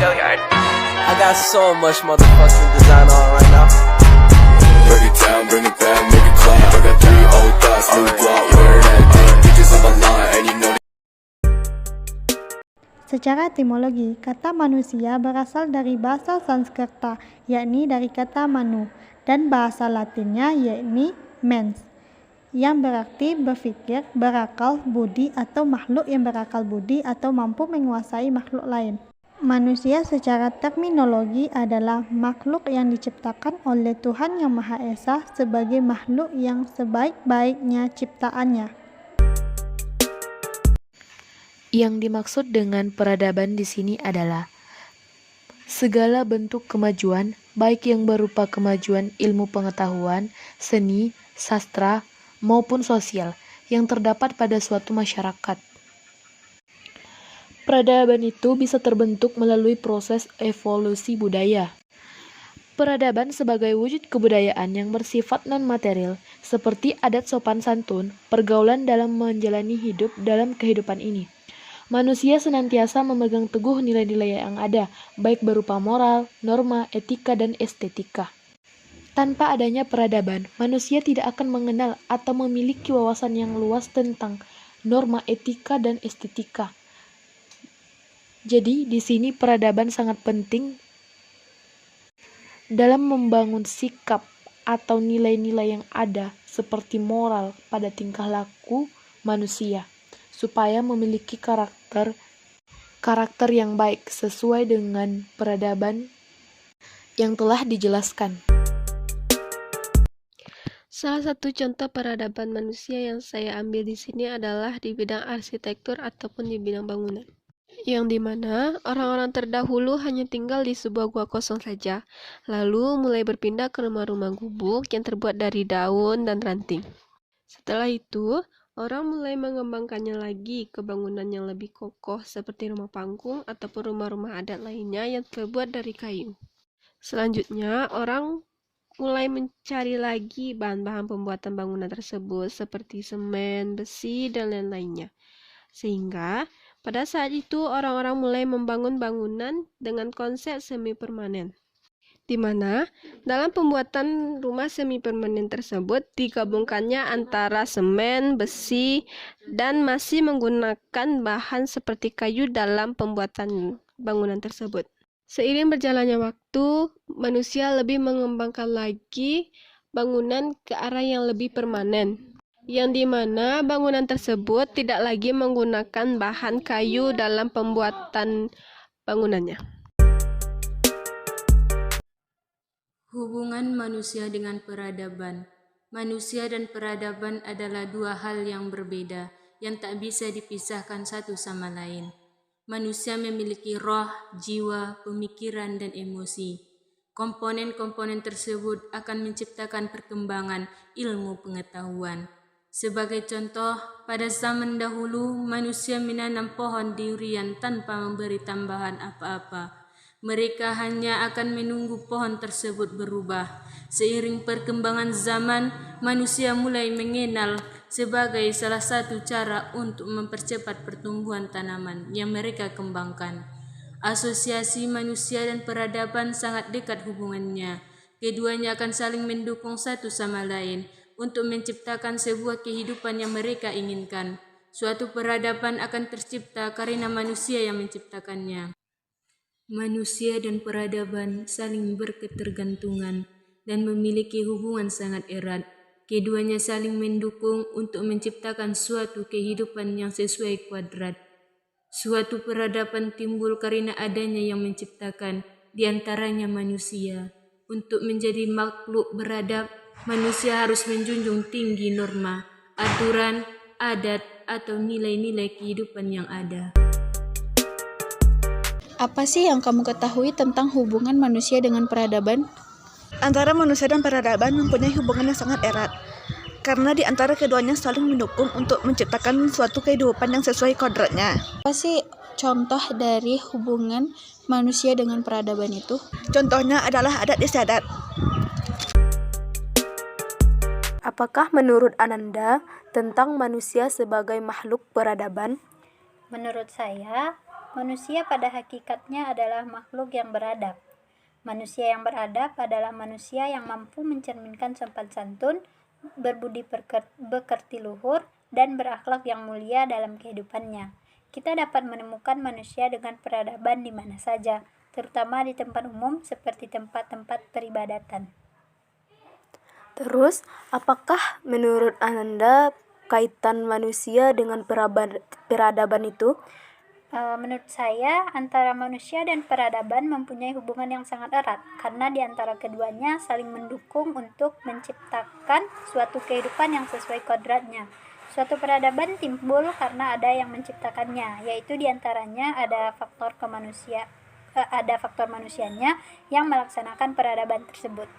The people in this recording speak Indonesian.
I got so much motherfucking design on right now. Break it down, bring it back, make it clap. I got 3 old thoughts, new block, where that day. Bitches on my line, and you know. Secara etimologi, kata manusia berasal dari bahasa Sanskerta, yakni dari kata manu, dan bahasa Latinnya yakni mens, yang berarti berpikir, berakal, budi, atau makhluk yang berakal budi atau mampu menguasai makhluk lain. Manusia secara terminologi adalah makhluk yang diciptakan oleh Tuhan Yang Maha Esa sebagai makhluk yang sebaik-baiknya ciptaannya. Yang dimaksud dengan peradaban di sini adalah segala bentuk kemajuan, baik yang berupa kemajuan ilmu pengetahuan, seni, sastra, maupun sosial, yang terdapat pada suatu masyarakat. Peradaban itu bisa terbentuk melalui proses evolusi budaya. Peradaban sebagai wujud kebudayaan yang bersifat non-material, seperti adat sopan santun, pergaulan dalam menjalani hidup dalam kehidupan ini. Manusia senantiasa memegang teguh nilai-nilai yang ada, baik berupa moral, norma, etika, dan estetika. Tanpa adanya peradaban, manusia tidak akan mengenal atau memiliki wawasan yang luas tentang norma etika dan estetika. Jadi, di sini peradaban sangat penting dalam membangun sikap atau nilai-nilai yang ada seperti moral pada tingkah laku manusia, supaya memiliki karakter yang baik sesuai dengan peradaban yang telah dijelaskan. Salah satu contoh peradaban manusia yang saya ambil di sini adalah di bidang arsitektur ataupun di bidang bangunan, yang dimana orang-orang terdahulu hanya tinggal di sebuah gua kosong saja, lalu mulai berpindah ke rumah-rumah gubuk yang terbuat dari daun dan ranting. Setelah itu, orang mulai mengembangkannya lagi ke bangunan yang lebih kokoh seperti rumah panggung ataupun rumah-rumah adat lainnya yang terbuat dari kayu. Selanjutnya, orang mulai mencari lagi bahan-bahan pembuatan bangunan tersebut seperti semen, besi, dan lain-lainnya. Sehingga pada saat itu orang-orang mulai membangun bangunan dengan konsep semi permanen, di mana dalam pembuatan rumah semi permanen tersebut digabungkannya antara semen, besi, dan masih menggunakan bahan seperti kayu dalam pembuatan bangunan tersebut. Seiring berjalannya waktu, manusia lebih mengembangkan lagi bangunan ke arah yang lebih permanen, yang dimana bangunan tersebut tidak lagi menggunakan bahan kayu dalam pembuatan bangunannya. Hubungan manusia dengan peradaban. Manusia dan peradaban adalah dua hal yang berbeda, yang tak bisa dipisahkan satu sama lain. Manusia memiliki roh, jiwa, pemikiran, dan emosi. Komponen-komponen tersebut akan menciptakan perkembangan ilmu pengetahuan. Sebagai contoh, pada zaman dahulu, manusia menanam pohon durian tanpa memberi tambahan apa-apa. Mereka hanya akan menunggu pohon tersebut berubah. Seiring perkembangan zaman, manusia mulai mengenal sebagai salah satu cara untuk mempercepat pertumbuhan tanaman yang mereka kembangkan. Asosiasi manusia dan peradaban sangat dekat hubungannya. Keduanya akan saling mendukung satu sama lain untuk menciptakan sebuah kehidupan yang mereka inginkan. Suatu peradaban akan tercipta karena manusia yang menciptakannya. Manusia dan peradaban saling berketergantungan dan memiliki hubungan sangat erat. Keduanya saling mendukung untuk menciptakan suatu kehidupan yang sesuai kuadrat. Suatu peradaban timbul karena adanya yang menciptakan, di antaranya manusia. Untuk menjadi makhluk beradab, manusia harus menjunjung tinggi norma, aturan, adat, atau nilai-nilai kehidupan yang ada. Apa sih yang kamu ketahui tentang hubungan manusia dengan peradaban? Antara manusia dan peradaban mempunyai hubungan yang sangat erat, karena di antara keduanya saling mendukung untuk menciptakan suatu kehidupan yang sesuai kodratnya. Apa sih contoh dari hubungan manusia dengan peradaban itu? Contohnya adalah adat istiadat. Apakah menurut Ananda tentang manusia sebagai makhluk peradaban? Menurut saya, Manusia pada hakikatnya adalah makhluk yang beradab. Manusia yang beradab adalah manusia yang mampu mencerminkan sopan santun, berbudi pekerti luhur, dan berakhlak yang mulia dalam kehidupannya. Kita dapat menemukan manusia dengan peradaban di mana saja, terutama di tempat umum seperti tempat-tempat peribadatan. Terus, apakah menurut Anda kaitan manusia dengan peradaban itu? Menurut saya, antara manusia dan peradaban mempunyai hubungan yang sangat erat, karena di antara keduanya saling mendukung untuk menciptakan suatu kehidupan yang sesuai kodratnya. Suatu peradaban timbul karena ada yang menciptakannya, yaitu di antaranya ada faktor manusianya yang melaksanakan peradaban tersebut.